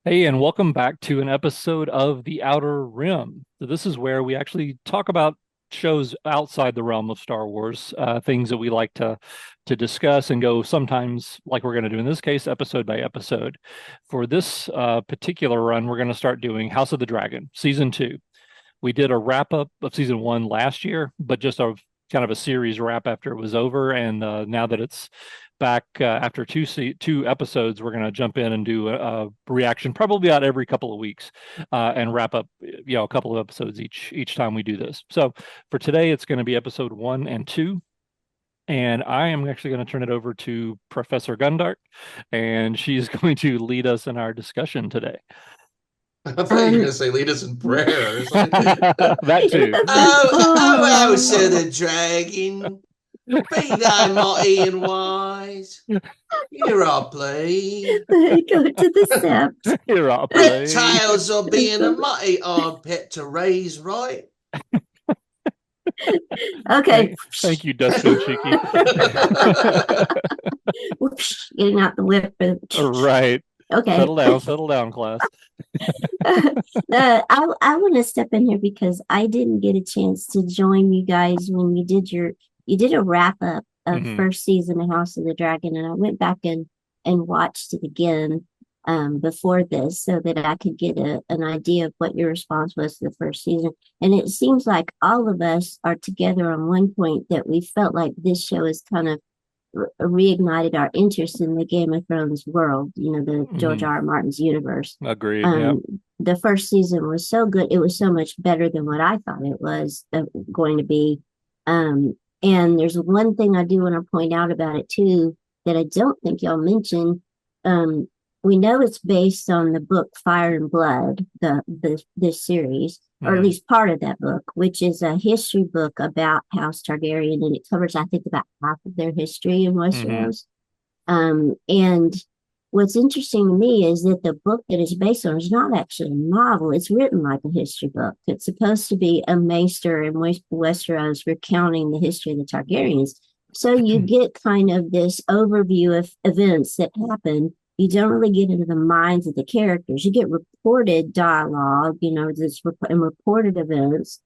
Hey, and welcome back to an episode of The Outer Rim. So this is where we actually talk about shows outside the realm of Star Wars, things that we like to discuss and go sometimes, like we're going to do in this case, episode by episode. For this particular run, we're going to start doing House of the Dragon, season two. We did a wrap up of season one last year, but just a kind of a series wrap after it was over. And now that it's back after two episodes, we're going to jump in and do a reaction probably about every couple of weeks and wrap up, a couple of episodes each time we do this. So for today, it's going to be episode one and two. And I am actually going to turn it over to Professor Gundart, and she's going to lead us in our discussion today. I thought you were going Um, to say lead us in prayer or something. That too. House of the Dragon, be thou mighty and wise. Here I play. Go to the sept. Here I'll play. Reptiles are being a mighty hard pet to raise, right? Okay. Thank you, Dustin Cheeky. Whoosh, getting out the whip. Right. Okay. Settle down, class. I want to step in here because I didn't get a chance to join you guys when you did a wrap up of Hmm. first season of House of the Dragon, and I went back and watched it again before this so that I could get an idea of what your response was to the first season. And it seems like all of us are together on one point that we felt like this show is kind of reignited our interest in the Game of Thrones world, the George Hmm. R. R. Martin's universe. Agreed. Yep. The first season was so good. It was so much better than what I thought it was going to be. And there's one thing I do want to point out about it too that I don't think y'all mentioned. Um, we know it's based on the book Fire and Blood, this series, or at Hmm. least part of that book, which is a history book about House Targaryen, and it covers, I think, about half of their history in Hmm. Westeros. And what's interesting to me is that the book that it's based on is not actually a novel. It's written like a history book. It's supposed to be a maester in Westeros recounting the history of the Targaryens. So you get kind of this overview of events that happen. You don't really get into the minds of the characters. You get reported dialogue, and reported events,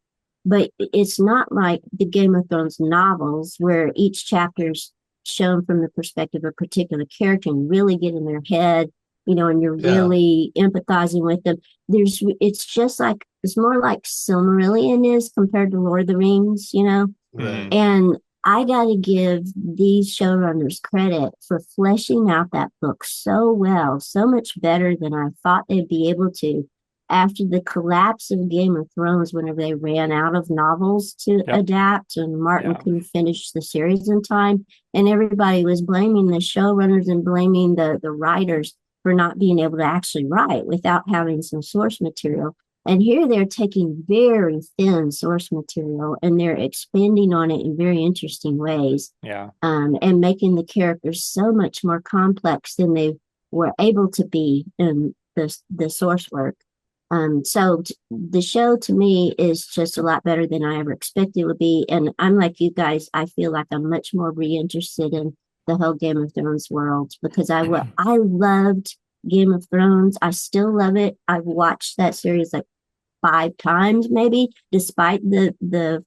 but it's not like the Game of Thrones novels where each chapter's shown from the perspective of a particular character and really get in their head, and you're Yeah. really empathizing with them. It's just like, it's more like Silmarillion is compared to Lord of the Rings. Hmm. Right. And I got to give these showrunners credit for fleshing out that book so well, so much better than I thought they'd be able to after the collapse of Game of Thrones, whenever they ran out of novels to Yep. adapt and Martin Yeah. couldn't finish the series in time. And everybody was blaming the showrunners and blaming the writers for not being able to actually write without having some source material. And here they're taking very thin source material and they're expanding on it in very interesting ways, Yeah. and making the characters so much more complex than they were able to be in the source work. So the show to me is just a lot better than I ever expected it would be. And I'm like you guys, I feel like I'm much more reinterested in the whole Game of Thrones world because I loved Game of Thrones. I still love it. I've watched that series like five times maybe, despite the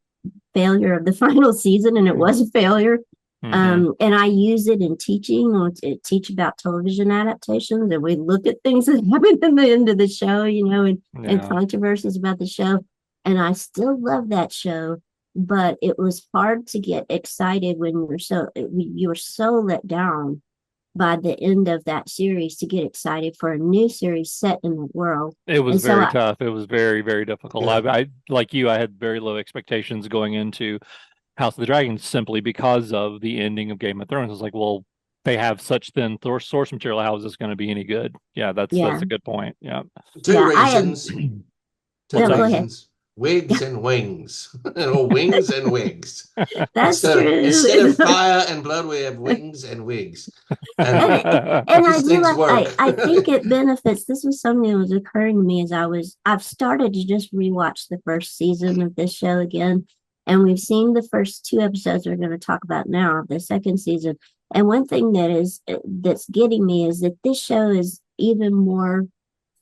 failure of the final season, and it was a failure. Hmm. And I use it in teaching or to teach about television adaptations, and we look at things that happen in the end of the show, and Yeah. controversies about the show. And I still love that show, but it was hard to get excited when you were so let down by the end of that series to get excited for a new series set in the world. It was And so very I, tough. It was very, very difficult. Yeah. I like you, I had very low expectations going into House of the Dragon simply because of the ending of Game of Thrones. It's like, well, they have such thin source material. How is this going to be any good? Yeah, that's yeah, a good point. Yeah. Two yeah, I have. reasons. Two What's No, that? go ahead. reasons. Wigs and wings. Or wings and wigs. That's Instead true. of fire and blood, we have wings and wigs. And and and I these do things like work. I think it benefits. This was something that was occurring to me as I've started to just rewatch the first season of this show again. And we've seen the first two episodes we're going to talk about now, the second season. And one thing that's getting me is that this show is even more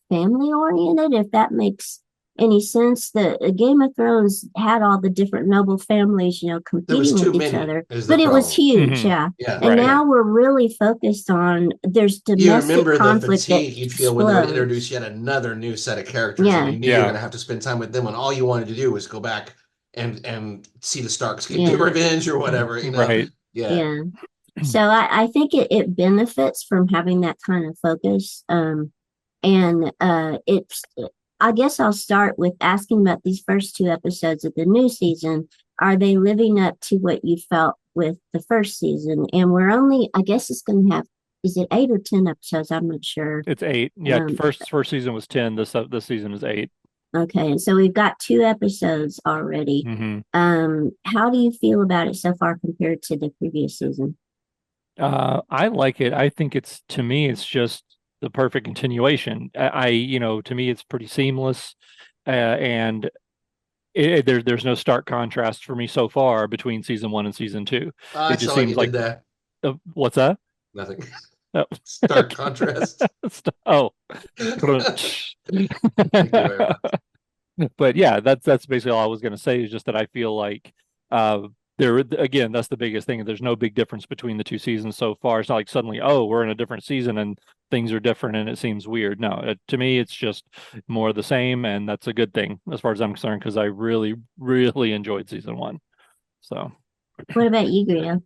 family oriented, if that makes any sense. The Game of Thrones had all the different noble families, There was competing too with each many, other, is the but it was problem. huge, Hmm. yeah. Yeah, And Right. yeah. now we're really focused on there's You domestic remember the conflict that fatigue you'd feel when they would introduce explodes. yet another new set of characters, and Yeah, you knew you were Yeah. going to have to spend time with them, and all you wanted to do was go back and see the Starks get their yeah, revenge or whatever, Right. Yeah. yeah. So I think it benefits from having that kind of focus. And I guess I'll start with asking about these first two episodes of the new season. Are they living up to what you felt with the first season? And we're only, I guess it's going to have, is it 8 or 10 episodes? I'm not sure. It's 8. Yeah. Um, First season was 10. This season is 8. okay, and so we've got 2 episodes already. Hmm. How do you feel about it so far compared to the previous season? I like it. I think to me, it's just the perfect continuation. To me, it's pretty seamless, and there's no stark contrast for me so far between season 1 and season 2. I It just saw what you seems did like, there. what's that? Nothing. Oh, Stark okay. contrast. Oh, Thank you very much. but yeah, that's basically all I was going to say. Is just that I feel like there again, that's the biggest thing. There's no big difference between the two seasons so far. It's not like suddenly, oh, we're in a different season and things are different and it seems weird. No, to me, it's just more of the same, and that's a good thing as far as I'm concerned because I really, really enjoyed season 1. So What about you, Guido?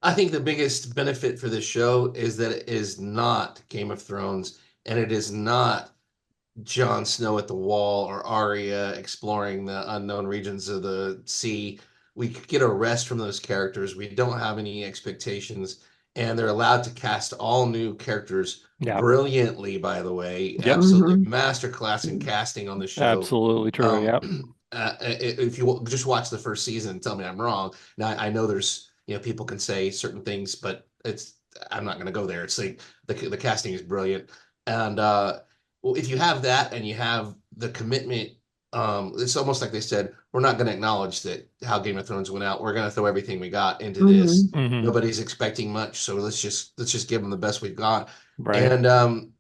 I think the biggest benefit for this show is that it is not Game of Thrones, and it is not Jon Snow at the wall or Arya exploring the unknown regions of the sea. We get a rest from those characters. We don't have any expectations, and they're allowed to cast all new characters yeah, brilliantly, by the way. yep, Absolutely Mm-hmm. masterclass in casting on the show. absolutely true. Um, Yep. if you just watch the first season and tell me I'm wrong, now I know there's people can say certain things, but I'm not going to go there. It's like the casting is brilliant, and well, if you have that and you have the commitment, it's almost like they said, we're not going to acknowledge that how Game of Thrones went out. We're going to throw everything we got into this. Mm-hmm. Hmm. Nobody's expecting much, so let's just give them the best we've got. Right. And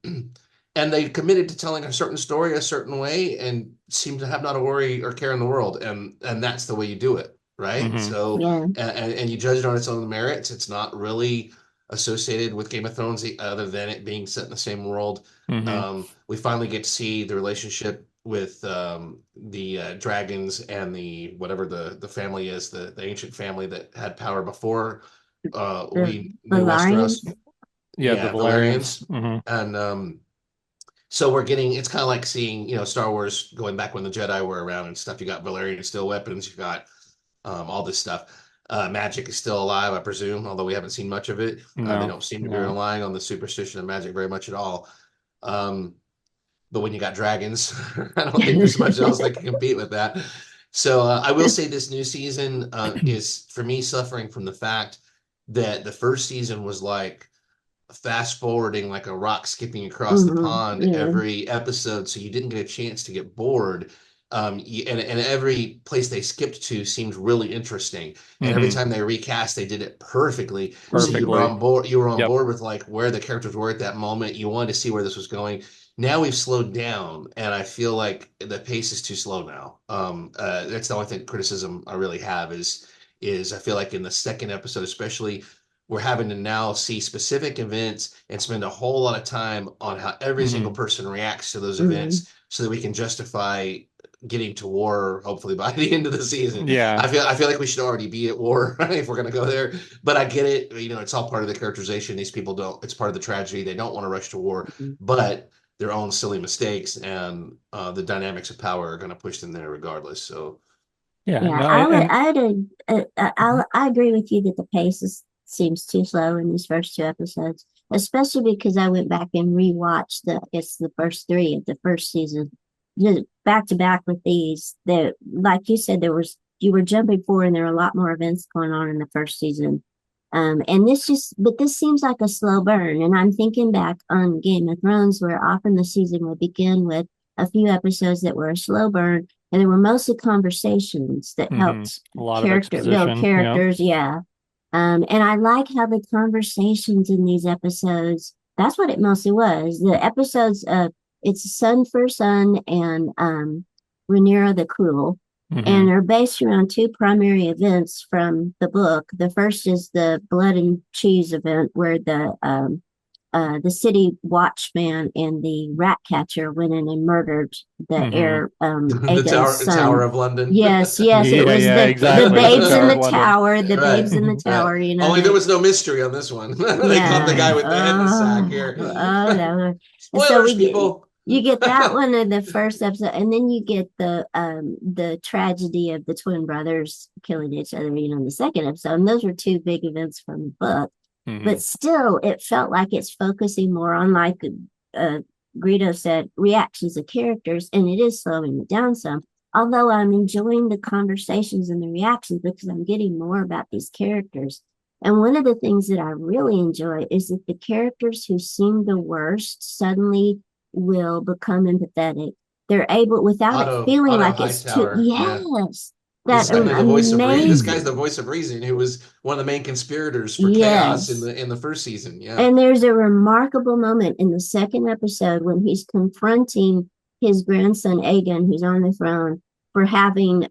and they committed to telling a certain story a certain way and seem to have not a worry or care in the world. And that's the way you do it, right? Hmm. So Yeah. and you judge it on its own merits. It's not really associated with Game of Thrones other than it being set in the same world. Hmm. We finally get to see the relationship with the dragons and the whatever the family is, the ancient family that had power before The we knew Westeros. Valarians. Yeah, the Yeah, Valerians. Valerians. Hmm. And so we're getting it's kind of like seeing, Star Wars going back when the Jedi were around and stuff. You got Valerian steel weapons, you got all this stuff. Magic is still alive, I presume, although we haven't seen much of it. They No, don't seem to be no. relying on the superstition of magic very much at all. Um, but when you got dragons, I don't think there's much else that can compete with that. So I will say this new season is for me suffering from the fact that the first season was like fast forwarding like a rock skipping across the Mm-hmm. pond Yeah. every episode, so you didn't get a chance to get bored. And every place they skipped to seemed really interesting. And every Hmm. time they recast, they did it perfectly. So you were Perfectly. on board. You were on Yep. board with like where the characters were at that moment. You wanted to see where this was going. Now we've slowed down, and I feel like the pace is too slow now. That's the only thing criticism I really have is I feel like in the second episode, especially we're having to now see specific events and spend a whole lot of time on how every single Hmm. person reacts to those Mm-hmm. events so that we can justify getting to war hopefully by the end of the season. Yeah. I feel like we should already be at war if we're going to go there, but I get it. It's all part of the characterization. These people don't, it's part of the tragedy. They don't want to rush to war, but their own silly mistakes and the dynamics of power are going to push them there regardless. So Yeah. Yeah, No. And I agree with you that the seems too slow in these first 2 episodes, especially because I went back and rewatched I guess the first three of the first season, just back to back with these. That, like you said, you were jumping forward, and there were a lot more events going on in the first season. And but this seems like a slow burn. And I'm thinking back on Game of Thrones, where often the season would begin with a few episodes that were a slow burn, and they were mostly conversations that hmm helped a lot of build exposition. Yeah. characters. Yeah. And I like how the conversations in these episodes, that's what it mostly was. The episodes of it's Sun for Sun and Rhaenyra the Cruel, Hmm. and are based around two primary events from the book. The first is the Blood and Cheese event, where the city watchman and the rat catcher went in and murdered the Hmm. heir, The Aegon's Tower son. of London. Yes, yes, it Yeah, was yeah, the exactly. The babes in Tower the of London. tower, the Right, babes in the right. tower. You know Only there that. was no mystery on this one. They caught the guy Yeah. with the head in the sack here. Lord. And so Spoilers, people. you get that one in the first episode, and then you get the tragedy of the twin brothers killing each other, in the second episode. And those were two big events from the book. But Hmm. still, it felt like it's focusing more on, like uh Greedo said, reactions of characters, and it is slowing it down some. Although I'm enjoying the conversations and the reactions because I'm getting more about these characters. And one of the things that I really enjoy is that the characters who seem the worst suddenly will become empathetic. They're able, without it feeling Otto like it's too, Hightower. Yeah. yes, This that guy, the voice of reason. This guy's the amazing. voice of reason, who was one of the main conspirators for chaos in Yes. the first season. Yeah. And there's a remarkable moment in the second episode when he's confronting his grandson Aegon, who's on the throne, for having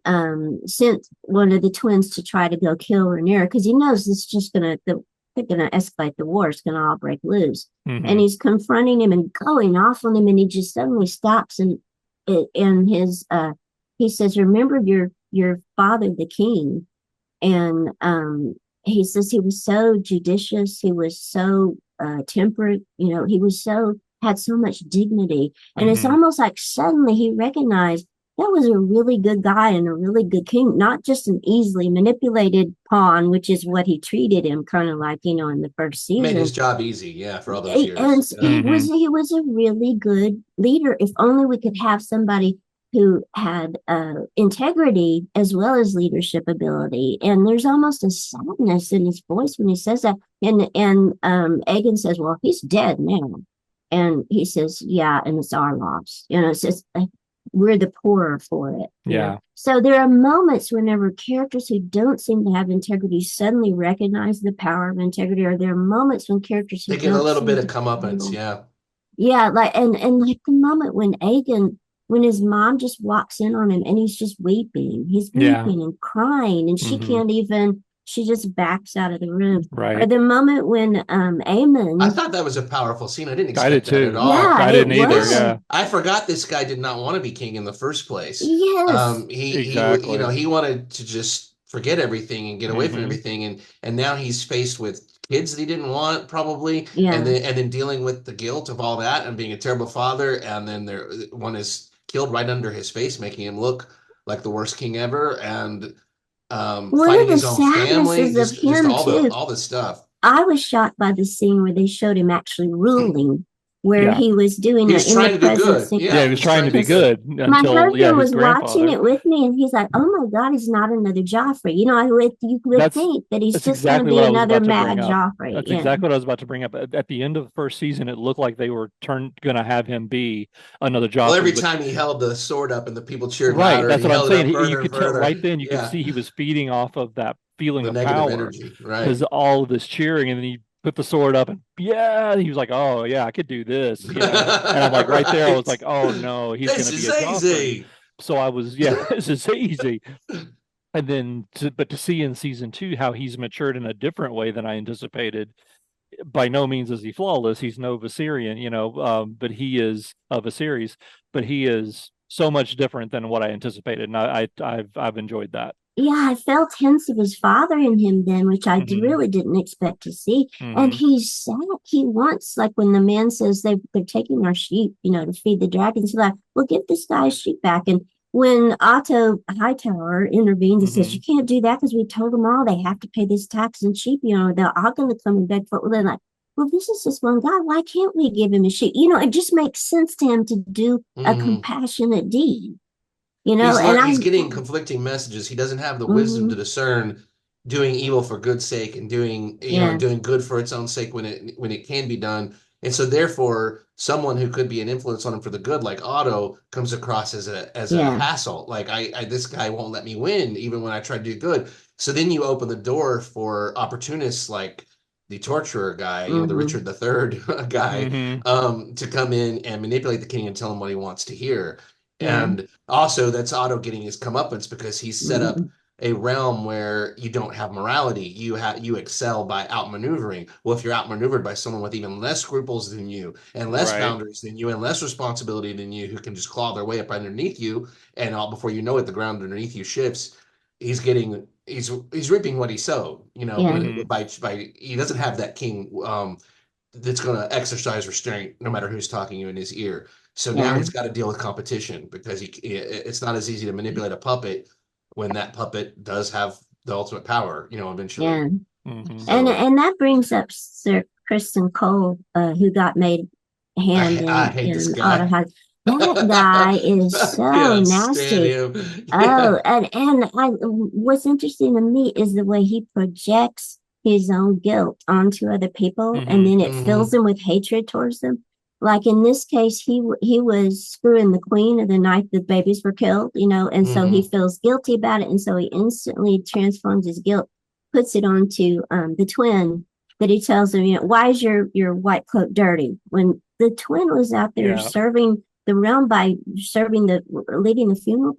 sent one of the twins to try to go kill Rhaenyra, because he knows this is just they're gonna escalate the war. It's gonna all break loose. And Hmm. he's confronting him and going off on him, and he just suddenly stops and his he says, "Remember your father, the king." And he says he was so judicious, he was so temperate, he was so had so much dignity. And it's Hmm. almost like suddenly he recognized that was a really good guy and a really good king, not just an easily manipulated pawn, which is what he treated him, kind of like, in the first Made his season. job easy. Yeah, for all those And years. Yeah. Hmm. he was a really good leader. If only we could have somebody who had integrity as well as leadership ability. And there's almost a sadness in his voice when he says that. And Aegon says, "Well, he's dead now," and he says, "Yeah, and it's our loss." It's just like we're the poorer for it. Yeah. So there are moments whenever characters who don't seem to have integrity suddenly recognize the power of integrity, or there are moments when characters who They get a don't little bit seem of to comeuppance. feel. Yeah. Yeah, like and like the moment when Aegon, when his mom just walks in on him and he's just weeping. He's Yeah. weeping and crying, and Hmm. she just backs out of the room. Or Right. the moment when I Aemon, thought that was a powerful scene. I didn't I did expect that at too. all. yeah, I it didn't either. This was. Yeah. I forgot this guy did not want to be king in the first place. Yes. Exactly. He wanted to just forget everything and get away from Hmm. everything, and now he's faced with kids that he didn't want probably, and Yeah. then dealing with the guilt of all that and being a terrible father, and then one is killed right under his face, making him look like the worst king ever, and One of fighting the his own family, sadnesses of just him too, all the stuff. I was shocked by the scene where they showed him actually ruling, where Yeah. he was doing He it was in the trying to do presence. good. Yeah. Yeah, He was he's trying trying to to do be Because good. good my until, yeah, husband his was watching grandfather. it with me, and he's like, "Oh my God, he's not another Joffrey." You would That's think that he's that's just going to exactly be what I was another about to mad bring up. Joffrey. That's Yeah, exactly what I was about to bring up. At the end of the first season, it looked like they were going to have him be another Well, every Joffrey, but time he held the sword up and the people cheered right, louder, that's he what I'm held it saying. up You further and could tell further. right then, you could Yeah, see he was feeding off of that feeling the of negative power energy. because Right. all of this cheering, and then he put the sword up, and yeah, he was like, "Oh yeah, I could do this." And I'm like, right there, I was Right. like, "Oh no, he's going This to be is a Joffrey." easy. So I was, yeah, this is easy. And then, but to see in season two how he's matured in a different way than I anticipated. By no means is he flawless. He's no Viserion, but he is of a series. But he is so much different than what I anticipated, and I've enjoyed that. yeah. I felt hints of his father in him then, which Hmm. really didn't expect to see. And Hmm. he's sad. He wants, like, when the man says they're taking our sheep, to feed the dragons. He's like, "Well, give this guy's sheep back." And when Otto Hightower intervenes and says, "You Hmm. can't do that because we told them all they have to pay this tax and sheep, they're all going to come and beg for it." Well, they're like, "Well, this is just one guy. Why can't we give him a sheep?" It just makes sense to him to do a Mhm. compassionate deed, and He's I'm, getting conflicting messages. He doesn't have the wisdom to mhm, discern doing evil for good sake and yeah, doing good for its own sake when it can be done. And so therefore, someone who could be an influence on him for the good, like Otto, comes across as a yeah. hassle. Like this guy won't let me win even when I try to do good. So then you open the door for opportunists like the torturer guy, the Mm-hmm. Richard III guy, Hmm. to come in and manipulate the king and tell him what he wants to hear. Yeah. And also, that's Otto getting his comeuppance because he's set up Mm-hmm. a realm where you don't have morality. You excel by outmaneuvering. Well, if you're outmaneuvered by someone with even less scruples than you, and less Right. boundaries than you, and less responsibility than you, who can just claw their way up underneath you, and all before you know it, the ground underneath you shifts. He's reaping what he sowed. Yeah. Hmm. By he doesn't have that king that's going to exercise restraint no matter who's talking you in his ear. So now Yeah. he's got to deal with competition because it's not as easy to manipulate a puppet when that puppet does have the ultimate power, eventually. Yeah. Hmm. So And that brings up Sir Kristen Cole, who got made hand I in hate this Auto guy. House. That guy is I so cannot stand nasty. him. Oh, Yeah. and what's interesting to me is the way he projects his own guilt onto other people, and Hmm. then it fills Hmm. them with hatred towards them. Like in this case, he was screwing the queen the night the babies were killed, and so he Hmm. feels guilty about it, and so he instantly transforms his guilt, puts it onto the twin. That he tells him, why is your white cloak dirty? When the twin was out there Yeah. serving the realm by serving the leading the funeral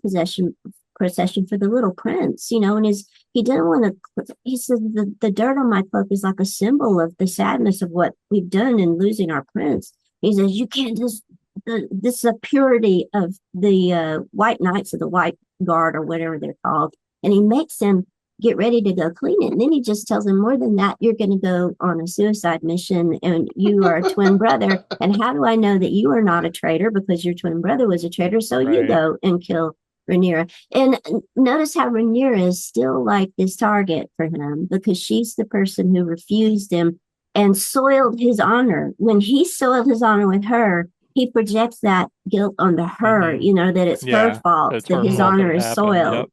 procession for the little prince, and he didn't want to. He said the dirt on my cloak is like a symbol of the sadness of what we've done in losing our prince. He says you can't just this is a purity of the white knights of the white guard or whatever they're called, and he makes him get ready to go clean it. And then he just tells him, more than that, you're going to go on a suicide mission and you are a twin brother. And how do I know that you are not a traitor because your twin brother was a traitor? So you Right. go and kill Rhaenyra. And notice how Rhaenyra is still like this target for him because she's the person who refused him and soiled his honor. When he soiled his honor with her, he projects that guilt onto her, Hmm. that it's her Yeah. fault It's that her his Hmm. fault that honor it is happened. Yep. soiled.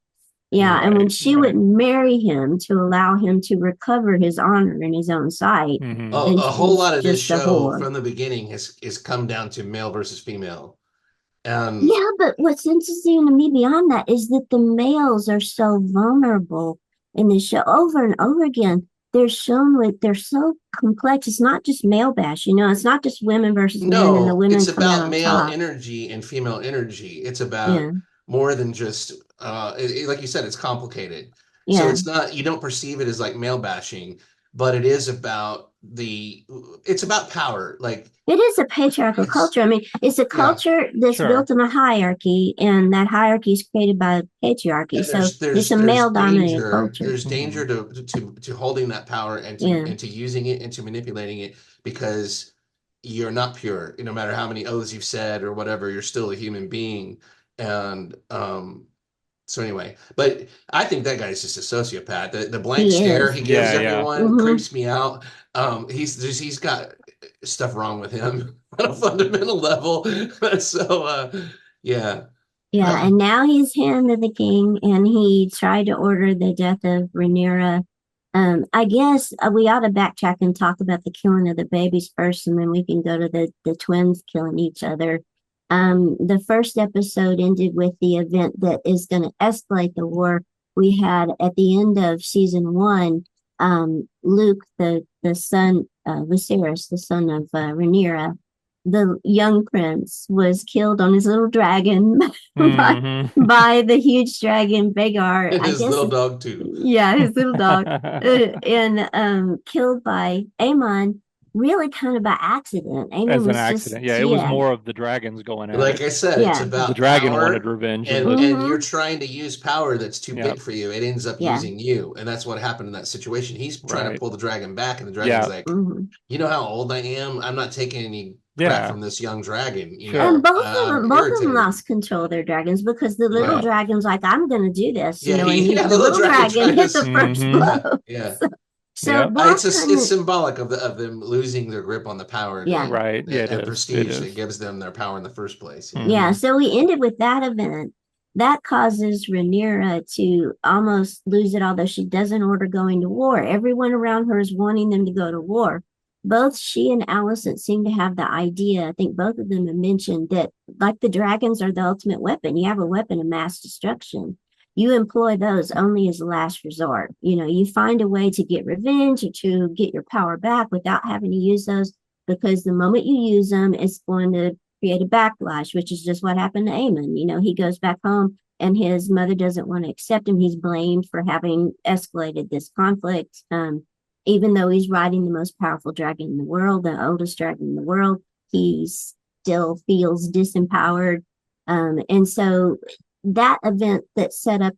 Yeah, and when Right. she Right. wouldn't marry him to allow him to recover his honor in his own sight, Hmm. A then whole she's lot of this just a show whore. from the beginning has come down to male versus female. And Yeah, but what's interesting to me beyond that is that the males are so vulnerable in this show over and over again. They're shown with they're so complex. It's not just male bash, it's not just women versus men and the no, it's women come out about on male top. energy and female energy. It's Yeah, about more than just like you said, it's complicated. So yeah. it's not, you don't perceive it as like male bashing, but it is about it's about power. Like It is a patriarchal it's culture. I mean, it's a yeah. culture that's Sure. built on a hierarchy, and that hierarchy is created by patriarchy. And So there's it's there's a there's male dominated danger culture. there's Hmm. danger to holding that power Yeah, and to using it and to manipulating it because you're not pure. No matter how many oaths you've said or whatever, you're still a human being. And so anyway, but I think that guy's just a sociopath. The blank he stare is. he gives Yeah. Yeah. everyone Hmm. creeps me out. He's got stuff wrong with him on a fundamental level. So yeah. Yeah, and now he's hand to the king, and he tried to order the death of Rhaenyra. I guess we ought to backtrack and talk about the killing of the babies first, and then we can go to the twins killing each other. The first episode ended with the event that is going to escalate the war. We had at the end of season one, Luke, the son, Viserys, the son of Rhaenyra, the young prince was killed on his little dragon by Hmm. by the huge dragon Vagar. And I his guess, little dog too. yeah, his little dog, and killed by Aemon, really kind of by accident. Aemon As an was just, accident. Yeah. It was yeah, more of the dragons going at Like it. I said, it's yeah, The about dragon wanted power, revenge, and the and you're hmm, trying to use power that's too yeah. big for you. It ends up yeah, using you, and that's what happened in that situation. He's trying to Right. pull the dragon back, and the dragon's Yeah. like, hmm. "You know how old I am? I'm not taking any crap Yeah. from this young dragon. Sure. And I'm both of them irritated." lost control of their dragons because the little Right. Yeah, dragon's like, I'm going to do this, yeah, and yeah. The the little little dragon dragon trying to, hit the first Hmm. blow. yeah, yeah. So Yep. that kind It's of, symbolic of them losing their grip on the power yeah. Right. Yeah, it and is. It prestige that is. gives them their power in the first place. Yeah. Yeah, Hmm. so we ended with that event. That causes Rhaenyra to almost lose it, although she doesn't order going to war. Everyone around her is wanting them to go to war. Both she and Alicent seem to have the idea. I think both of them have mentioned that, like the dragons are the ultimate weapon. You have a weapon of mass destruction. you employ those only as a last resort. You find a way to get revenge or to get your power back without having to use those, because the moment you use them, it's going to create a backlash, which is just what happened to Aemon. He goes back home and his mother doesn't want to accept him. He's blamed for having escalated this conflict. Even though he's riding the most powerful dragon in the world, the oldest dragon in the world, he still feels disempowered. And so that event that set up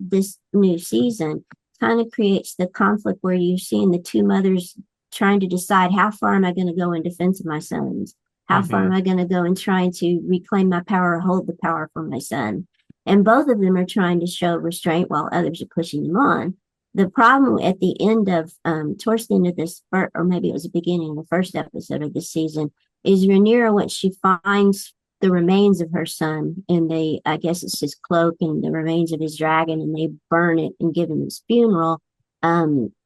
this new season kind of creates the conflict where you're seeing the two mothers trying to decide, how far am I going to go in defense of my sons? How far am I going to go in trying to reclaim my power or hold the power for my son? And both of them are trying to show restraint while others are pushing them on. The problem at the end of, towards the end of this, or maybe it was the beginning of the first episode of this season, is Rhaenyra, when she finds the remains of her son, and I guess it's his cloak and the remains of his dragon, and they burn it and give him his funeral.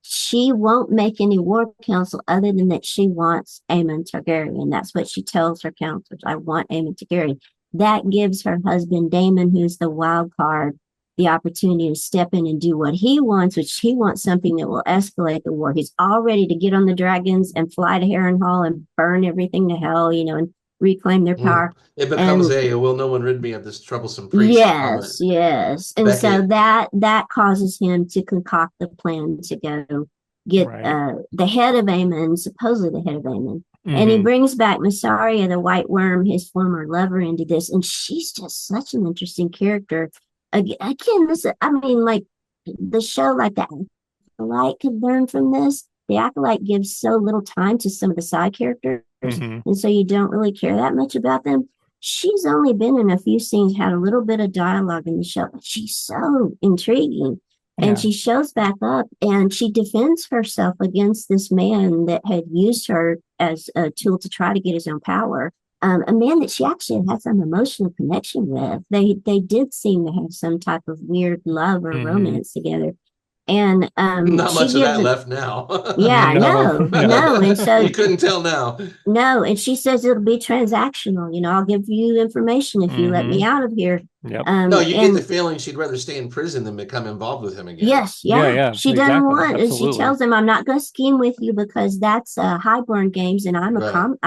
She won't make any war council other than that she wants Aemon Targaryen. That's what she tells her counselors. I want Aemon Targaryen. That gives her husband Daemon, who's the wild card, the opportunity to step in and do what he wants, which he wants something that will escalate the war. He's all ready to get on the dragons and fly to Harrenhal and burn everything to hell, and reclaim their power. It becomes will no one rid me of this troublesome priest moment. Yes. And so that causes him to concoct the plan to go get the head of Aemon, supposedly the head of Aemon. And he brings back Mysaria, the White Worm, his former lover, into this. And she's just such an interesting character. Again, like the show, like the Acolyte could learn from this. The Acolyte gives so little time to some of the side characters, and so you don't really care that much about them. She's only been in a few scenes, had a little bit of dialogue in the show, but she's so intriguing. And she shows back up and she defends herself against this man that had used her as a tool to try to get his own power. A man that she actually had some emotional connection with. They did seem to have some type of weird love or romance together. And not much of that left now. No. And so you couldn't tell now. No, and she says it'll be transactional. I'll give you information if you let me out of here. Yep. No, you get the feeling she'd rather stay in prison than become involved with him again. Yes, yeah. She doesn't want. Absolutely. She tells him, "I'm not going to scheme with you because that's highborn games, and I'm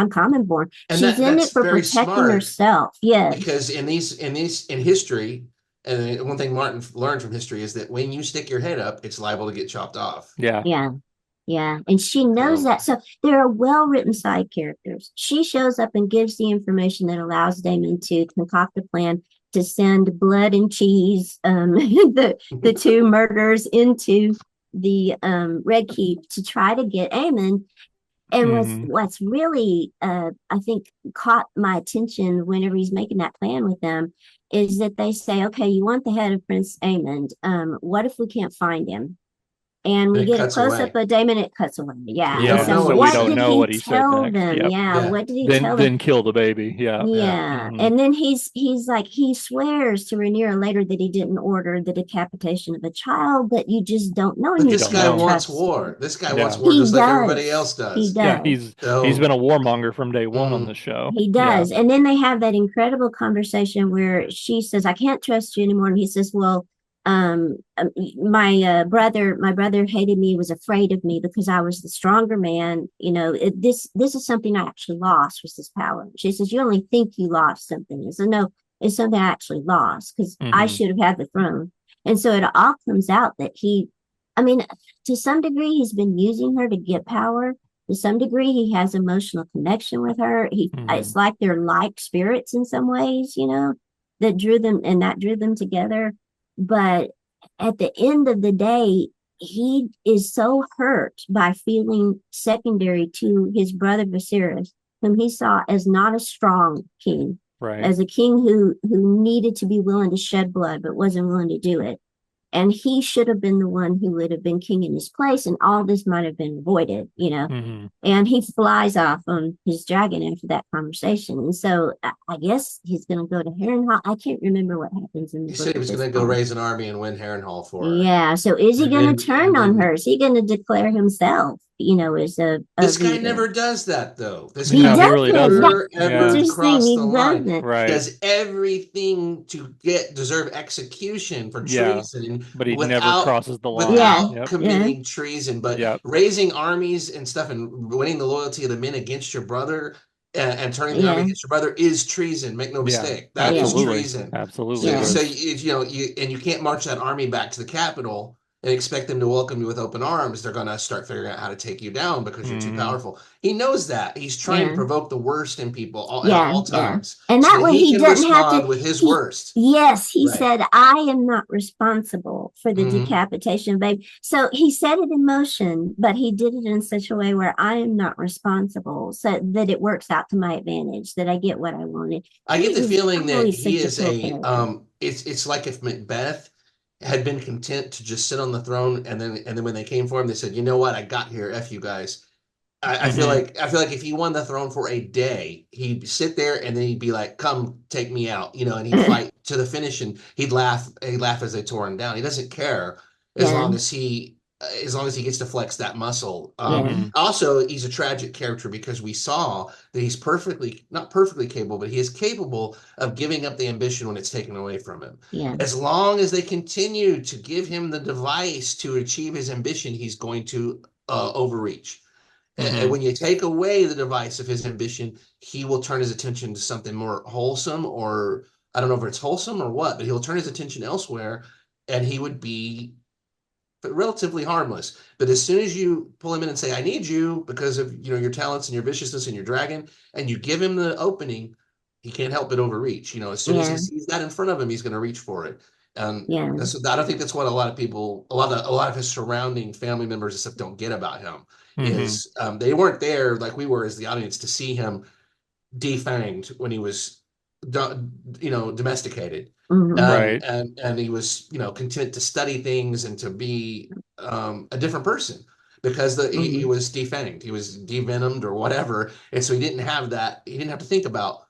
commonborn." And she's in it for protecting herself. Yes, because in history. And one thing Martin learned from history is that when you stick your head up, it's liable to get chopped off. Yeah. And she knows that. So there are well-written side characters. She shows up and gives the information that allows Daemon to concoct a plan to send Blood and Cheese, the two murderers, into the Red Keep to try to get Aemon. And what's really, I think, caught my attention whenever he's making that plan with them is that they say, okay, you want the head of Prince Aemon. What if we can't find him? And we get a close-up of Daemon, it cuts away. So we don't know what he said next. What did he tell them? Then kill the baby. And then he's like, he swears to Rhaenyra later that he didn't order the decapitation of a child, but you just don't know. But this guy wants war. This guy wants war just like everybody else does. He does. He's been a warmonger from day one on the show. He does. And then they have that incredible conversation where she says, I can't trust you anymore. And he says, well, my brother hated me, was afraid of me because I was the stronger man. This is something I actually lost, was this power. She says, you only think you lost something. And so no, it's something I actually lost because I should have had the throne. And so it all comes out that to some degree, he's been using her to get power. To some degree, he has emotional connection with her. It's like they're like spirits in some ways, that drew them together. But at the end of the day, he is so hurt by feeling secondary to his brother Viserys, whom he saw as not a strong king, as a king who needed to be willing to shed blood but wasn't willing to do it. And he should have been the one who would have been king in his place, and all this might have been avoided, And he flies off on his dragon after that conversation. And so I guess he's going to go to Harrenhal. I can't remember what happens in the book. He said he was going to go raise an army and win Harrenhal for her. Yeah. So is he going to turn on her? Is he going to declare himself? is a This guy leader. never does that, though. This He guy No, he really doesn't. That's doesn't. never Yeah. ever interesting. crossed He the line. doesn't. He Right. does everything to deserve execution for Yeah. treason But he never without crosses the line. Yeah, without Yep. yeah, committing treason. But Yep. raising armies and stuff and winning the loyalty of the men against your brother and turning the army yeah, against your brother is treason. Make no Yeah. mistake. That is yeah, Absolutely. treason. Absolutely it yeah, So is. you can't march that army back to the capital and expect them to welcome you with open arms. They're going to start figuring out how to take you down because you're too Hmm. powerful. He knows that. He's trying to yeah. provoke the worst in people at Yeah, all yeah. times And so that that way he he can doesn't have to, respond with his he, worst. yes, he Right. said, I am not responsible for the Hmm. decapitation of baby. So he set it in motion, but he did it in such a way where I am not responsible so that it works out to my advantage, that I get what I wanted. I get the feeling that He's he such a is cool character. it's like if Macbeth had been content to just sit on the throne and then when they came for him, they said, you know what, I got here, F you guys. Hmm. I feel like if he won the throne for a day, he'd sit there and then he'd be like, "Come, take me out," and he'd fight to the finish, and he'd laugh as they tore him down. He doesn't care Yeah, as long as he gets to flex that muscle. yeah, Hmm. Also, he's a tragic character because we saw that he's not perfectly capable, but he is capable of giving up the ambition when it's taken away from him. yeah, As long as they continue to give him the device to achieve his ambition, he's going to overreach. Hmm. When you take away the device of his ambition, he will turn his attention to something more wholesome, or I don't know if it's wholesome or what, but he'll turn his attention elsewhere and he would be relatively harmless. But as soon as you pull him in and say, I need you because of your talents and your viciousness and your dragon, and you give him the opening, he can't help but overreach. As soon as he yeah, sees that in front of him, he's going to reach for it. And yeah. I don't think that's what a lot of people, a lot of his surrounding family members and stuff don't get about him Hmm. is they weren't there like we were as the audience to see him defanged when he was domesticated, Hmm. Right. and he was content to study things and to be a different person because he Hmm. was defanged, he was devenomed or whatever, and so he didn't have to think about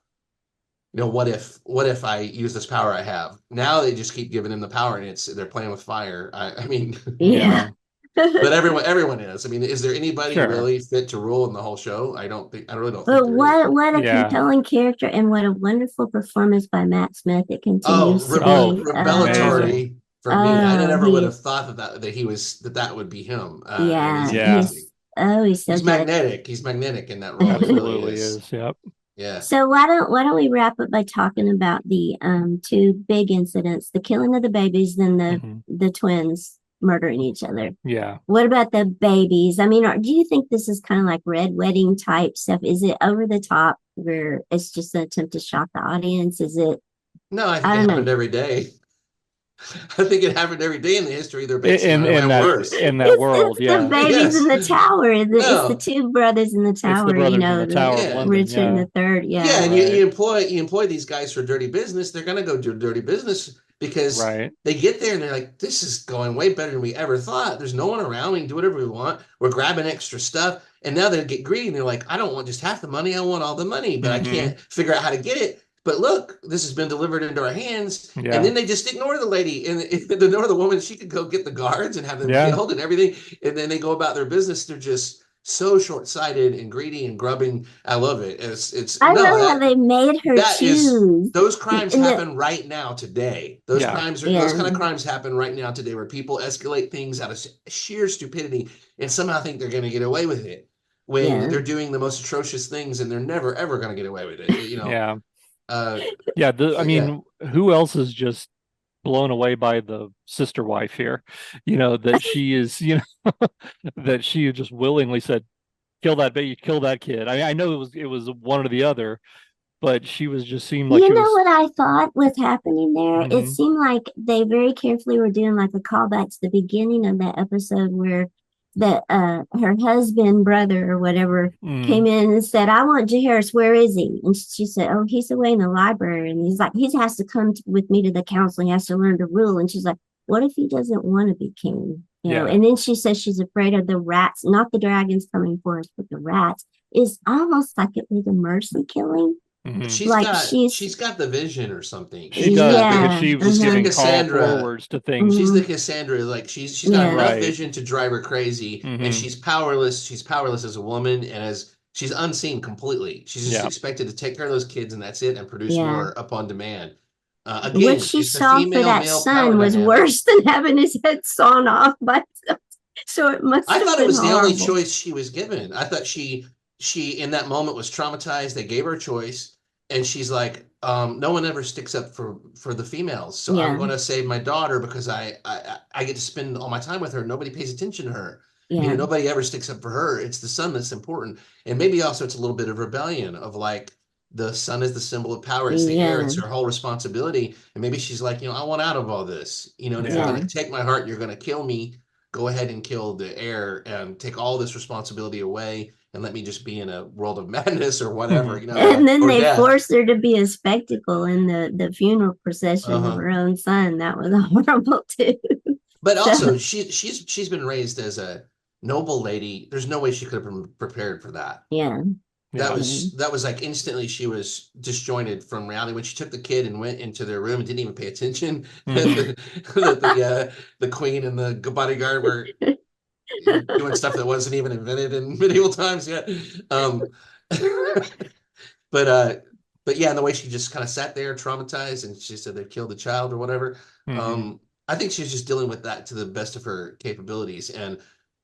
what if I use this power I have. Now they just keep giving him the power and they're playing with fire. I mean, Yeah. Yeah. but everyone is. I mean, is there anybody Sure. really fit to rule in the whole show? I really don't think But there is. what a Yeah. compelling character and what a wonderful performance by Matt Smith. It Oh, continues to Oh, be amazing. revelatory for me. I oh never would have he's thought that would be him, and yeah, it's Yeah. amazing. he's so He's good. magnetic. He's magnetic in that role. He really Absolutely is. is. Yep. Yeah. So why don't we wrap up by talking about the two big incidents, the killing of the babies, then Hmm. the twins murdering each other. Yeah. What about the babies? I mean, do you think this is kind of like red wedding type stuff? Is it over the top where it's just an attempt to shock the audience? Is it? No, I think I it don't know. happened every day. I think it happened every day in the history they're basing it on, In and that worse. world, It's the yeah. babies in Yes. the tower. It's the No. two brothers in the It's the tower. brothers in the The Tower of Yeah. London, Richard and yeah. the third. Yeah, Yeah, and Right. you employ these guys for dirty business. They're gonna go do dirty business because Right. they get there and they're like, "This is going way better than we ever thought. There's no one around. We can do whatever we want. We're grabbing extra stuff." And now they get greedy and they're like, "I don't want just half the money. I want all the money, but I Hmm. can't figure out how to get it." But look, this has been delivered into our hands, and Yeah. then they just ignore the lady and ignore the woman. She could go get the guards and have them Yeah. killed and everything, and then they go about their business. They're just so short-sighted and greedy and grubbing. I love it. It's I no love how that they made her that is choose. those crimes And happen right now today. Yeah. Those yeah, kind of crimes happen right now today where people escalate things out of sheer stupidity and somehow think they're going to get away with it when yeah. they're doing the most atrocious things and they're never ever going to get away with it. Yeah. Uh, Yeah. I so yeah. mean, who else is just blown away by the sister wife here? That she is, that she just willingly said, kill that baby, kill that kid. I mean, I know it was one or the other, but she was just seemed like You she know was. what I thought was happening there? It Hmm. seemed like they very carefully were doing like a callback to the beginning of that episode where her husband, brother, or whatever Hmm. came in and said, I want Jaharis, where is he? And she said, oh, he's away in the library. And he's like, he has to come with me to the council. He has to learn to rule. And she's like, what if he doesn't want to be king? Yeah. And then she says she's afraid of the rats, not the dragons coming for us, but the rats. Is almost like it was a mercy killing. Hmm. She's Like got she's, she's got the vision or something. She She's does got the because yeah, she was she's the giving call Cassandra. forwards to things. She's the mhm, Cassandra. Like she's got yeah, enough Right. vision to drive her crazy, and Hmm. she's powerless. She's powerless as a woman, and as she's unseen completely. She's just Yeah. expected to take care of those kids, and that's it, and produce yeah. more upon demand. What Again, she it's the saw for female that male power son was dynamic. worse than having his head sawn off by, so it must I have thought it been was the only horrible. choice she was given. I thought she in that moment was traumatized. They gave her a choice, and she's like, no one ever sticks up for the females, so I'm Yeah, going to save my daughter because I get to spend all my time with her. Nobody pays attention to her. yeah, Nobody ever sticks up for her. It's the son that's important, and maybe also it's a little bit of rebellion of like the son is the symbol of power. It's the heir. yeah, It's her whole responsibility, and maybe she's like, I want out of all this. And if you're Yeah. going yeah. to take my heart, you're going to kill me, go ahead and kill the heir and take all this responsibility away and let me just be in a world of madness or whatever, Yeah. And then or they death. forced her to be a spectacle in the funeral procession of Uh-huh. her own son. That was horrible too. But So also she's been raised as a noble lady. There's no way she could have been prepared for that. yeah, That Yeah. was yeah, that was like instantly she was disjointed from reality when she took the kid and went into their room and didn't even pay attention that Hmm. the queen and the bodyguard were doing stuff that wasn't even invented in medieval times yet. Um, but uh, but yeah, and the way she just kind of sat there traumatized, and she said they killed the child or whatever. Hmm. I think she was just dealing with that to the best of her capabilities, and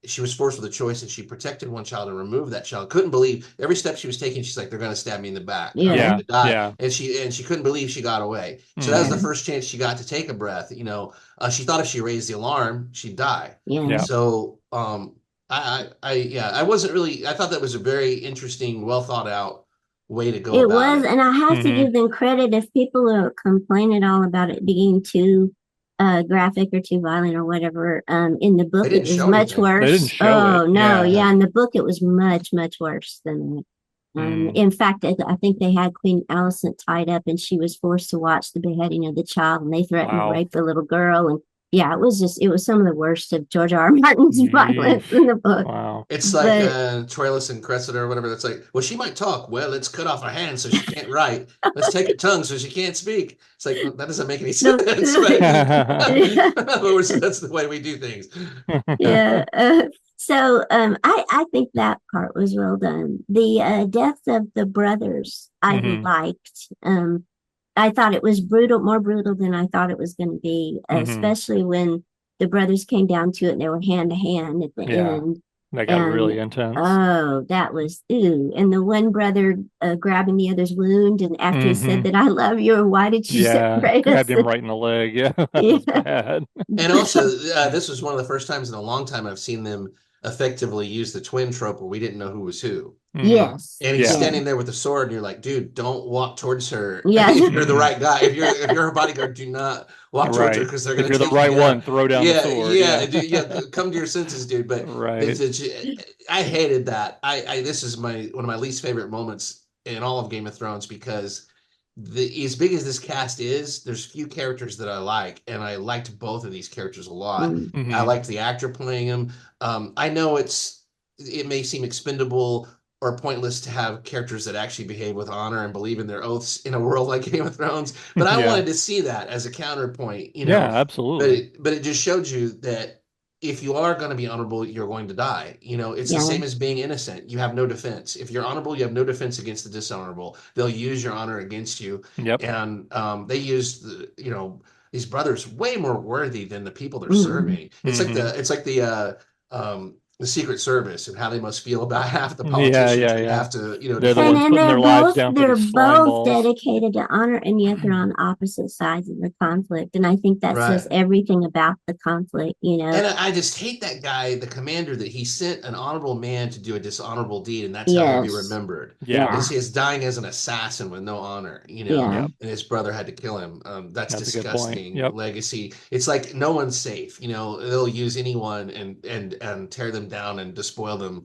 she was forced with a choice, and she protected one child and removed that child. Couldn't believe every step she was taking. She's like, they're going to stab me in the back. I'm yeah, going Yeah. to die, Yeah. and she couldn't believe she got away. So that was Hmm. the yeah, first chance she got to take a breath. She thought if she raised the alarm, she'd die. yeah. Yeah. So yeah, I wasn't really. I thought that was a very interesting, well thought out way to go It about was, it. and I have to Hmm. give them credit if people are complaining all about it being too graphic or too violent or whatever. In the They book, it didn't was show much anything. They didn't worse. show it. Oh no, Yeah. yeah, Yeah. in the book, it was much, much worse than that. Mm. In fact, I think they had Queen Alicent tied up, and she was forced to watch the beheading of the child, and they threatened to Wow. rape the little girl. And yeah, it was some of the worst of George R. R. Martin's Yeesh. violence in the book. Wow. It's like But Troilus and Cressida or whatever. That's like, well, she might talk. Well, let's cut off her hand so she can't write. Let's take her tongue so she can't speak. It's like, well, that doesn't make any no, sense, but yeah, that's the way we do things. yeah. So I think that part was well done. The death of the brothers I Hmm. liked. I thought it was brutal, more brutal than I thought it was going to be, Hmm. especially when the brothers came down to it and they were hand to hand at the Yeah. end. That got And really intense. oh, that was ooh. And the one brother grabbing the other's wound, and after he said Hmm. that I love you, or why did you Yeah. separate Grabbed us? him right in the leg. Yeah. That was Yeah. bad. And also, this was one of the first times in a long time I've seen them effectively use the twin trope where we didn't know who was who. Hmm. Yes. And he's Yeah. Yeah. standing there with a sword, and you're like, dude, don't walk towards her. Yeah. If you're the Hmm. right guy, if you're her bodyguard, do not walk towards her Right. because they're If gonna you're the take right you down. one, throw down the Yeah, sword. yeah, Yeah. yeah. Come to your senses, dude. But Right. I hated that. This is my one of my least favorite moments in all of Game of Thrones because as big as this cast is, there's few characters that I like, and I liked both of these characters a lot. Mm. I Hmm. liked the actor playing him. I know it may seem expendable or pointless to have characters that actually behave with honor and believe in their oaths in a world like Game of Thrones, but I Yeah. wanted to see that as a counterpoint, Yeah. but Absolutely. it just showed you that if you are going to be honorable, you're going to die. It's the Yeah. same as being innocent. You have no defense. If you're honorable, you have no defense against the dishonorable. They'll use your honor against you. Yep. And they use these brothers way more worthy than the people they're Mm. serving. Hmm. It's like the Secret Service and how they must feel about half the Yeah. politicians Yeah. they Yeah. have to, They're the defend. ones And putting their lives down for they're these slime both balls. dedicated to honor, and yet they're on opposite sides of the conflict. And I think that says Right. everything about the conflict, And I just hate that guy, the commander, that he sent an honorable man to do a dishonorable deed, and that's how he'll be Yes. remembered. Yeah. Yeah. Is dying as an assassin with no honor, Yeah. Yep. and his brother had to kill him. That's That's a good point. disgusting Yep. legacy. It's like no one's safe. They'll use anyone and tear them down and despoil them.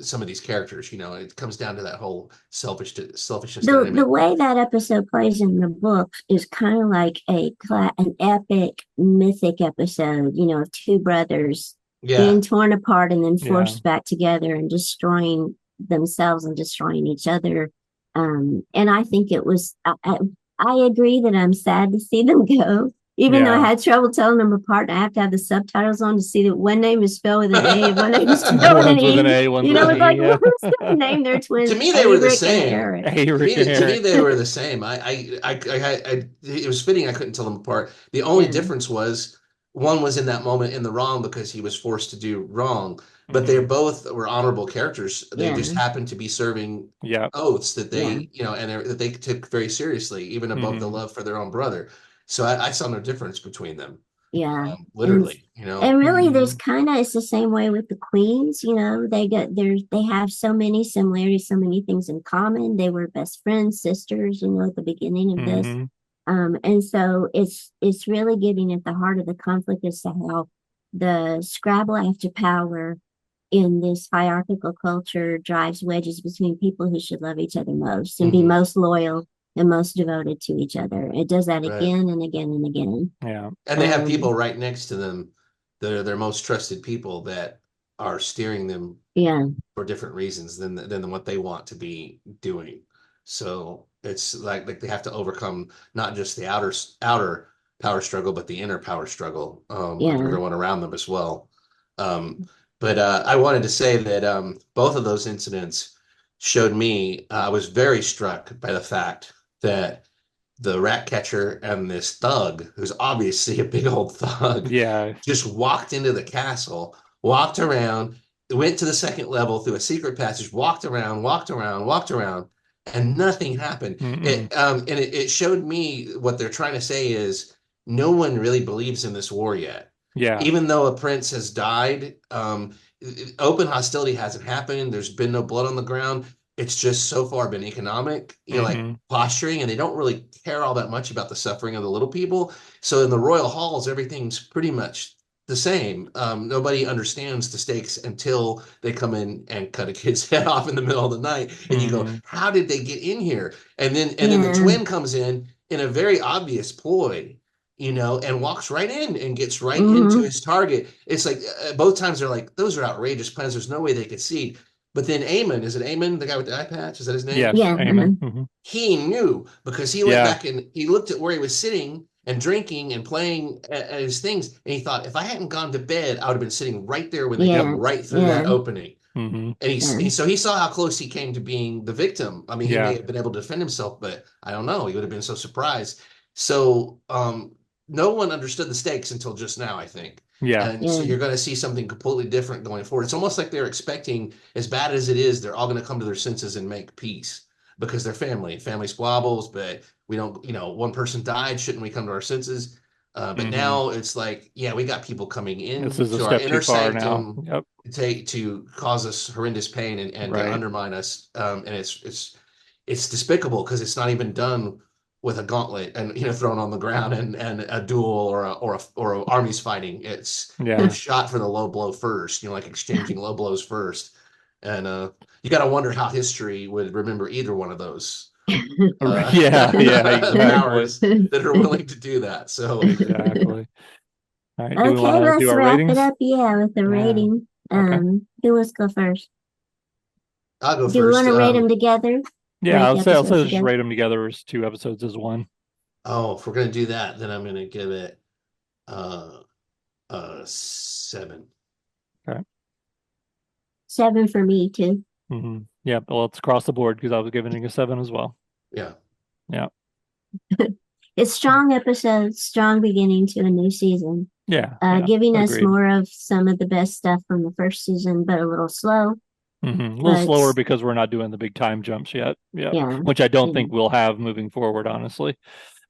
Some of these characters, it comes down to that whole selfishness The dynamic. way that episode plays in the book is kind of like an epic mythic episode, of two brothers being Yeah, torn apart and then Yeah. forced back together and destroying themselves and destroying each other. And I think it was, I agree that I'm sad to see them go, even though I Yeah. had trouble telling them apart. I have to have the subtitles on to see that one name is spelled with an A and one name is spelled with an One's with an E. A, one's You with know, an it's like, E. Yeah. who's going to name their To twins me, they A, were the Rick, and same. Eric? A, Rick, and To me, Eric. they were the same. It was fitting. I couldn't tell them apart. The only Yeah, difference was one was in that moment in the wrong because he was forced to do wrong, but they Hmm. both were honorable characters. They just yeah, happened to be serving Yeah. oaths that yeah, they, that they took very seriously, even above the Hmm. love for their own brother. So I saw no difference between them, yeah. And literally. and really, there's Hmm. kind of it's the same way with the queens. You know, they have so many similarities, so many things in common. They were best friends, sisters. You know, at the beginning of this, Hmm. and so it's really getting at the heart of the conflict as to how the scrabble after power in this hierarchical culture drives wedges between people who should love each other most and be Hmm. most loyal and most devoted to each other. It does that Right. again and again and again. Yeah. And they have Um, people right next to them that are their most trusted people that are steering them yeah, for different reasons than what they want to be doing. So it's like they have to overcome not just the outer power struggle, but the inner power struggle of yeah, everyone around them as well. Um, but I wanted to say that both of those incidents showed me I was very struck by the fact that the rat catcher and this thug, who's obviously a big old thug, Yeah. just walked into the castle, walked around, went to the second level through a secret passage, walked around, and nothing happened. Mm-mm. It showed me what they're trying to say is no one really believes in this war yet. Yeah. Even though a prince has died, open hostility hasn't happened. There's been no blood on the ground. It's just so far been economic, like Hmm. posturing, and they don't really care all that much about the suffering of the little people. So in the royal halls, everything's pretty much the same. Nobody understands the stakes until they come in and cut a kid's head off in the middle of the night, and you go, Hmm. "How did they get in here?" And then the yeah, twin comes in a very obvious ploy, and walks right in and gets right into mm-hmm, his target. It's like both times they're like, "Those are outrageous plans. There's no way they could see." But then Amon, is it Amon, the guy with the eye patch? Is that his name? Yes. yeah, Amen. Hmm. He knew because he went Yeah. back and he looked at where he was sitting and drinking and playing at his things. And he thought, if I hadn't gone to bed, I would have been sitting right there when they come yeah, right through that yeah, opening. Hmm. And yeah, so he saw how close he came to being the victim. I mean, he may Yeah. have been able to defend himself, but I don't know. He would have been so surprised. So no one understood the stakes until just now, I think. Yeah. And so yeah, you're going to see something completely different going forward. It's almost like they're expecting, as bad as it is, they're all going to come to their senses and make peace because they're family. Family squabbles, but we don't, one person died. Shouldn't we come to our senses? But Hmm. now it's like, yeah, we got people coming This in is a to our step too inner far now. sanctum Yep. to cause us horrendous pain and to Right. undermine us. And it's despicable because it's not even done with a gauntlet and thrown on the ground and a duel or armies fighting. It's they've Yeah. shot for the low blow first, like exchanging low blows first. And you got to wonder how history would remember either one of those Yeah. Yeah. Exactly. powers that are willing to do that. So Exactly. All right. Do we want Okay, to do let's our wrap it ratings? up. Yeah, with the Yeah. rating. Okay. Who wants to go first? I'll go Do we want first. to rate them together? Yeah. Rate the I'll say episodes just together? rate them together as two episodes as one. Oh, if we're gonna do that, then I'm gonna give it uh 7. Okay. 7 for me too. Yeah. Well, it's across the board because I was giving it a 7 as well. Yeah. Yeah. It's strong episodes, strong beginning to a new season. Yeah. Yeah. Giving us Agreed. more of some of the best stuff from the first season, but a little slow. A little But slower because we're not doing the big time jumps yet. Yeah. yeah, Which I don't yeah, think we'll have moving forward, honestly.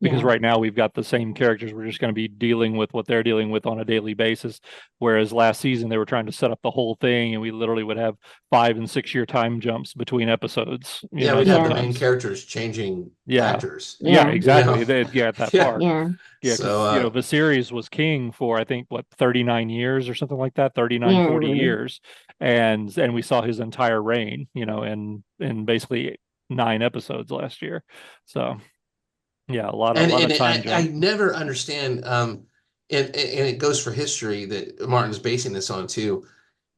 Because yeah, right now we've got the same characters. We're just going to be dealing with what they're dealing with on a daily basis. Whereas last season they were trying to set up the whole thing, and we literally would have 5 and 6 year time jumps between episodes. Yeah, we'd have the yeah, main Sometimes. characters changing Yeah, actors, yeah, yeah, you know. exactly. They'd get that Yeah. far. yeah, Yeah, So because Viserys was king for I think what 39 years or something like that, 39, yeah, 40 years, and we saw his entire reign, in basically 9 episodes last year. So yeah, a lot of and lot and of time I jump. never understand and it goes for history that Martin's basing this on too.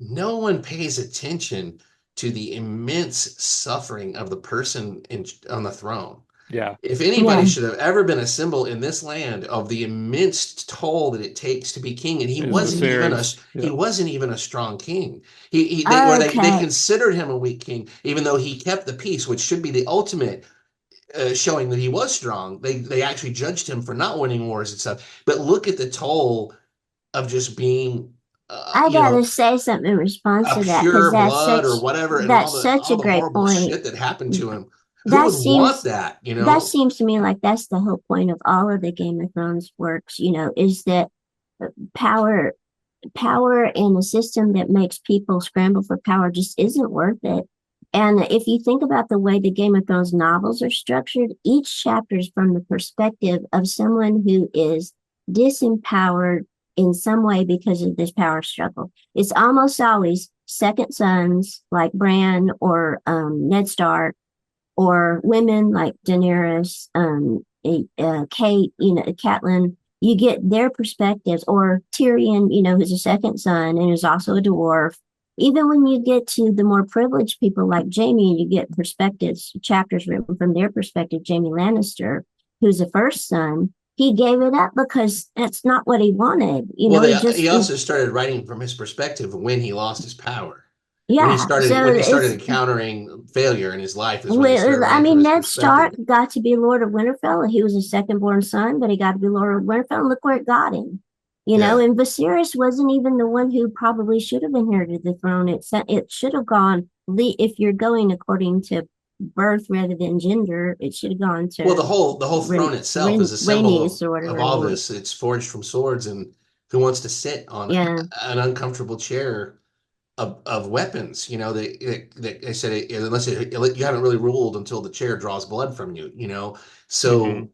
No one pays attention to the immense suffering of the person on the throne. Yeah. If anybody Yeah. should have ever been a symbol in this land of the immense toll that it takes to be king, and Is Viserys. he Yeah. wasn't even a strong king. They Okay. considered him a weak king, even though he kept the peace, which should be the ultimate showing that he was strong. They actually judged him for not winning wars and stuff. But look at the toll of just being, I gotta say something in response a to that because pure blood or whatever, and that's such all a the great horrible point. shit that happened to him. Who That would want seems that? You that know? seems to me like that's the whole point of all of the Game of Thrones works, is that power power and a system that makes people scramble for power just isn't worth it. And if you think about the way the Game of Thrones novels are structured, each chapter is from the perspective of someone who is disempowered in some way because of this power struggle. It's almost always second sons like Bran or Ned Stark, or women like Daenerys, Kate, Catelyn. You get their perspectives, or Tyrion, who's a second son and is also a dwarf. Even when you get to the more privileged people like Jaime, you get perspectives, chapters written from their perspective. Jaime Lannister, who's a first son, he gave it up because that's not what he wanted. Well, He he also started writing from his perspective when he lost his power. yeah. So When he started it's encountering failure in his life is when he started Well, I writing from mean, his Ned Stark perspective. got to be Lord of Winterfell. He was a second-born son, but he got to be Lord of Winterfell. And look where it got him. Yeah. And Viserys wasn't even the one who probably should have inherited the throne. It should have gone, if you're going according to birth rather than gender, it should have gone Well, to the whole throne itself is a Rhaenys symbol or of whatever her all name was. this. It's forged from swords, and who wants to sit on Yeah, an uncomfortable chair of weapons? They said you haven't really ruled until the chair draws blood from you. Hmm. So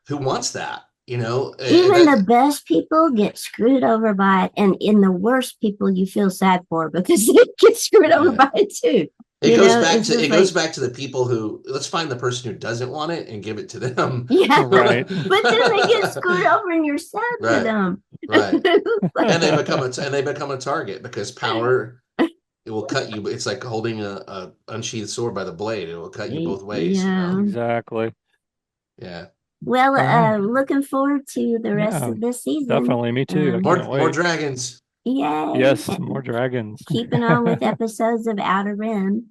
who wants that? even the That best people get screwed over by it, and in the worst people, you feel sad for because they get screwed over yeah. by it too. It's It just goes like, back to the people who, let's find the person who doesn't want it and give it to them. yeah, Right. but then they get screwed over, and you're sad for Right, them. right. Like, And they become a target because power, it will cut you. It's like holding a unsheathed sword by the blade. It will cut you both ways, you yeah. know? Exactly. Yeah. Well, All right. looking forward to the rest Yeah, of this season. definitely. Me too. I can't More wait. dragons. Yay! Yes, more dragons. Keeping on with episodes of Outer Rim.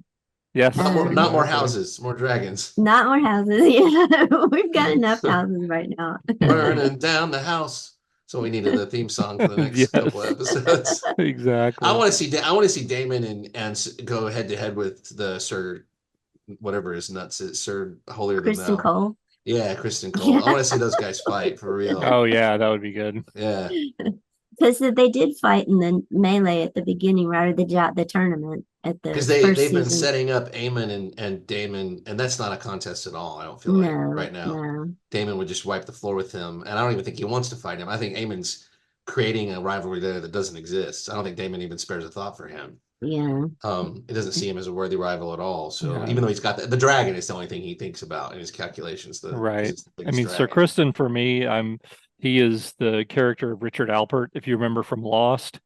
Yes, Not more exactly. houses, more dragons. Not more houses. Yeah, we've got enough houses right now. Burning down the house. So we needed a theme song for the next couple Yes, episodes. exactly. I want to see Damon and go head to head with the Sir, whatever his nuts is, Sir Holier than Kristen Thou. Cole. Yeah, Kristen Cole. I Yeah, want to see those guys fight for real. Oh yeah, that would be good. Yeah, because they did fight in the melee at the beginning, right? Or the tournament at because the first they've been season. setting up Aemon and Damon, and that's not a contest at all. I don't feel like No, right now. no. Damon would just wipe the floor with him, and I don't even think he wants to fight him. I think Aemon's creating a rivalry there that doesn't exist. I don't think Damon even spares a thought for him. Yeah. It doesn't see him as a worthy rival at all. So Yeah, even though he's got the dragon is the only thing he thinks about in his calculations, because right. it's the I biggest mean, Sir dragon. Kristen for me, he is the character of Richard Alpert, if you remember from Lost,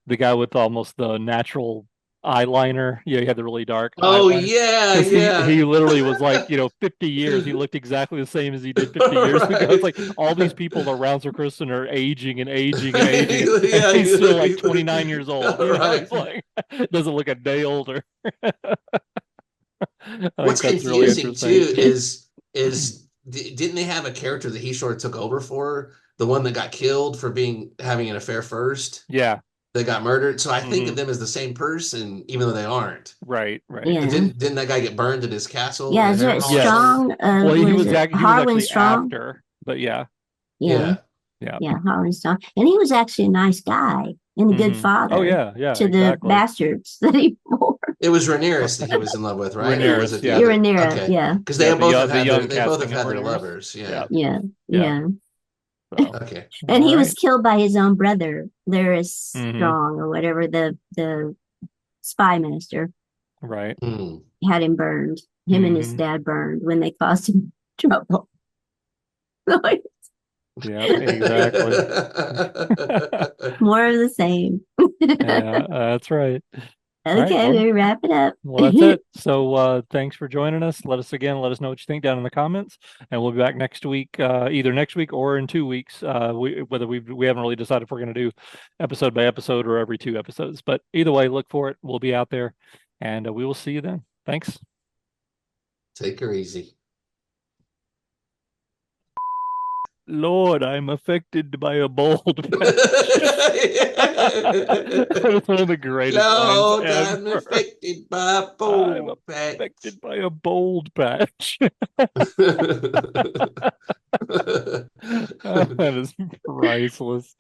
the guy with almost the natural eyeliner. Yeah, he had the really dark Oh eyeliner. yeah, Because yeah. he literally was like, 50 years. He looked exactly the same as he did 50 years ago. It's Right. like all these people around Sir Kristen are aging and aging and aging, and Yeah, he's still like 29 years old. right. It's like doesn't look a day older. I What's think that's really confusing interesting. too is didn't they have a character that he sort of took over for, the one that got killed for being having an affair first, Yeah. that got murdered? So I think of Hmm. them as the same person, even though they aren't. Right. Right. Yeah. Didn't that guy get burned at his castle, Yeah, the is it Harrenhal or something? Yes. Strong? Well, What is it? he was Harwin actually Strong? after, but yeah. Yeah. Yeah. Yeah. Yeah, Harwin Strong. And he was actually a nice guy and a good Hmm. Oh father yeah. Yeah. to the Exactly. bastards that he bore. It was Rhaenyra that he was in love with, right? Or was Rhaenyra's. it the Yeah. other? Rhaenyra, Okay, yeah. because Yeah. The young they both have casting of had their Rhaenyra's. lovers. Yeah. Yeah. Yeah, Yeah. yeah. So. Okay. And All he was right. killed by his own brother, Larys Hmm. Strong or whatever, the spy master Right. Hmm. had him burned. Him and his Hmm. dad burned when they caused him trouble. Yeah. Exactly. More of the same. Yeah. That's right. All right. Okay, Well, we wrap it up. well, that's it. So thanks for joining us. Let us know what you think down in the comments, and we'll be back next week, either next week or in 2 weeks. We haven't really decided if we're going to do episode by episode or every 2 episodes, but either way, look for it. We'll be out there, and we will see you then. Thanks. Take her easy. Lord, I'm affected by a bald patch. That's one of the greatest lines Lord, I'm ever. affected by a I'm bold patch. affected by a bold patch. That is priceless.